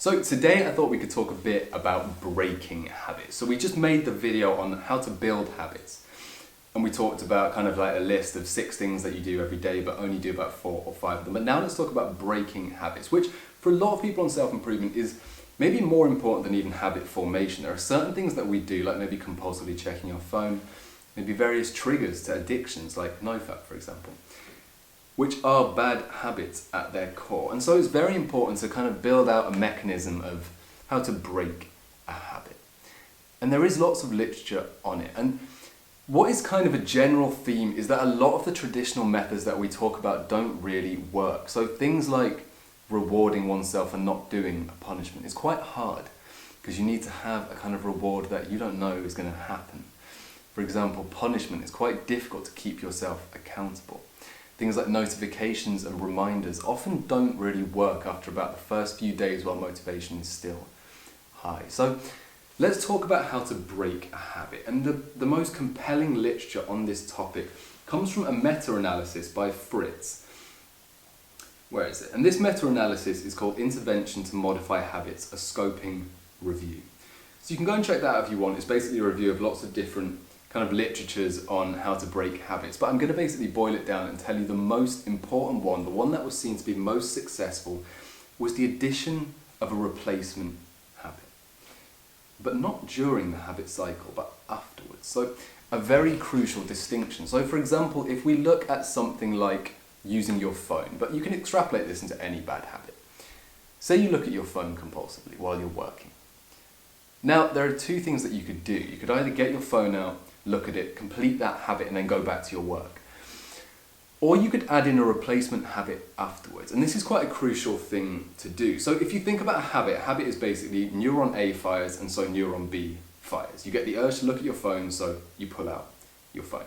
So today I thought we could talk a bit about breaking habits. So we just made the video on how to build habits. And we talked about kind of like a list of 6 things that you do every day, but only do about 4 or 5 of them. But now let's talk about breaking habits, which for a lot of people on self-improvement is maybe more important than even habit formation. There are certain things that we do, like maybe compulsively checking your phone, maybe various triggers to addictions, like NoFap, for example, which are bad habits at their core. And so it's very important to kind of build out a mechanism of how to break a habit. And there is lots of literature on it. And what is kind of a general theme is that a lot of the traditional methods that we talk about don't really work. So things like rewarding oneself and not doing a punishment is quite hard because you need to have a kind of reward that you don't know is going to happen. For example, punishment is quite difficult to keep yourself accountable. Things like notifications and reminders often don't really work after about the first few days while motivation is still high. So let's talk about how to break a habit. And the most compelling literature on this topic comes from a meta-analysis by Fritz. Where is it? And this meta-analysis is called Intervention to Modify Habits, a Scoping Review. So you can go and check that out if you want. It's basically a review of lots of different kind of literatures on how to break habits. But I'm going to basically boil it down and tell you the most important one, the one that was seen to be most successful, was the addition of a replacement habit. But not during the habit cycle, but afterwards. So a very crucial distinction. So for example, if we look at something like using your phone, but you can extrapolate this into any bad habit. Say you look at your phone compulsively while you're working. Now, there are 2 things that you could do. You could either get your phone out, look at it, complete that habit, and then go back to your work. Or you could add in a replacement habit afterwards. And this is quite a crucial thing to do. So if you think about a habit is basically neuron A fires and so neuron B fires. You get the urge to look at your phone, so you pull out your phone.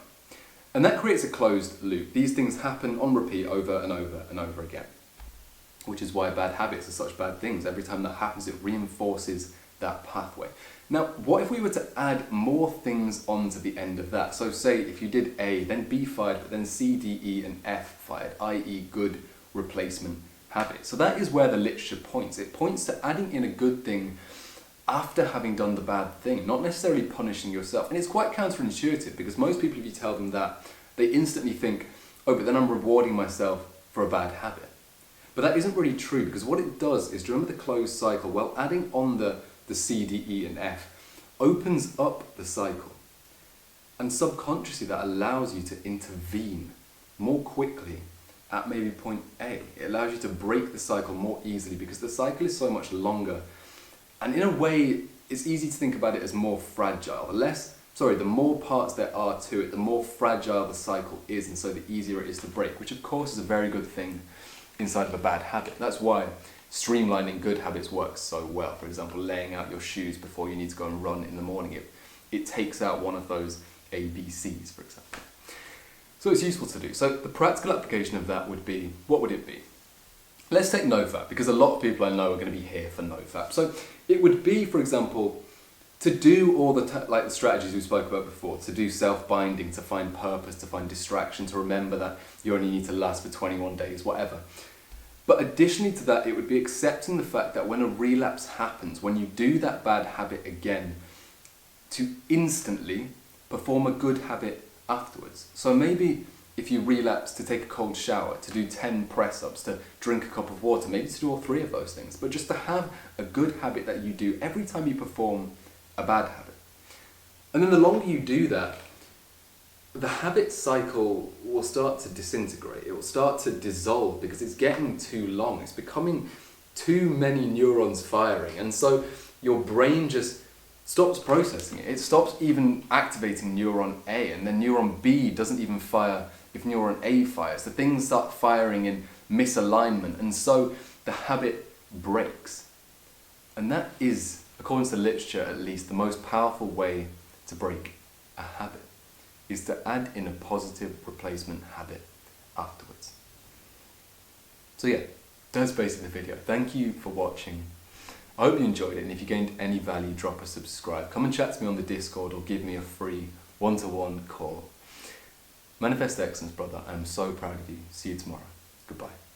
And that creates a closed loop. These things happen on repeat over and over and over again, which is why bad habits are such bad things. Every time that happens, it reinforces that pathway. Now, what if we were to add more things onto the end of that? So say if you did A, then B fired, but then C, D, E, and F fired, i.e. good replacement habits. So that is where the literature points. It points to adding in a good thing after having done the bad thing, not necessarily punishing yourself. And it's quite counterintuitive because most people, if you tell them that, they instantly think, oh, but then I'm rewarding myself for a bad habit. But that isn't really true, because what it does is, do you remember the closed cycle? Well, adding on the C, D, E, and F opens up the cycle. And subconsciously that allows you to intervene more quickly at maybe point A. It allows you to break the cycle more easily because the cycle is so much longer. And in a way, it's easy to think about it as more fragile. The more parts there are to it, the more fragile the cycle is, and so the easier it is to break, which of course is a very good thing inside of a bad habit. That's why streamlining good habits works so well. For example, laying out your shoes before you need to go and run in the morning. It takes out one of those ABCs, for example. So it's useful to do. So the practical application of that would be, what would it be? Let's take NoFap, because a lot of people I know are going to be here for NoFap. So it would be, for example, to do all the strategies we spoke about before, to do self-binding, to find purpose, to find distraction, to remember that you only need to last for 21 days, whatever. But additionally to that, it would be accepting the fact that when a relapse happens, when you do that bad habit again, to instantly perform a good habit afterwards. So maybe if you relapse, to take a cold shower, to do 10 press-ups, to drink a cup of water, maybe to do all 3 of those things, but just to have a good habit that you do every time you perform a bad habit. And then the longer you do that, the habit cycle will start to disintegrate. It will start to dissolve because it's getting too long. It's becoming too many neurons firing. And so your brain just stops processing it. It stops even activating neuron A, and then neuron B doesn't even fire if neuron A fires. The things start firing in misalignment, and so the habit breaks. And that is, according to the literature at least, the most powerful way to break a habit, is to add in a positive replacement habit afterwards. So yeah, that's basically the video. Thank you for watching. I hope you enjoyed it, and if you gained any value, drop a subscribe. Come and chat to me on the Discord or give me a free one-to-one call. Manifest excellence, brother. I'm so proud of you. See you tomorrow. Goodbye.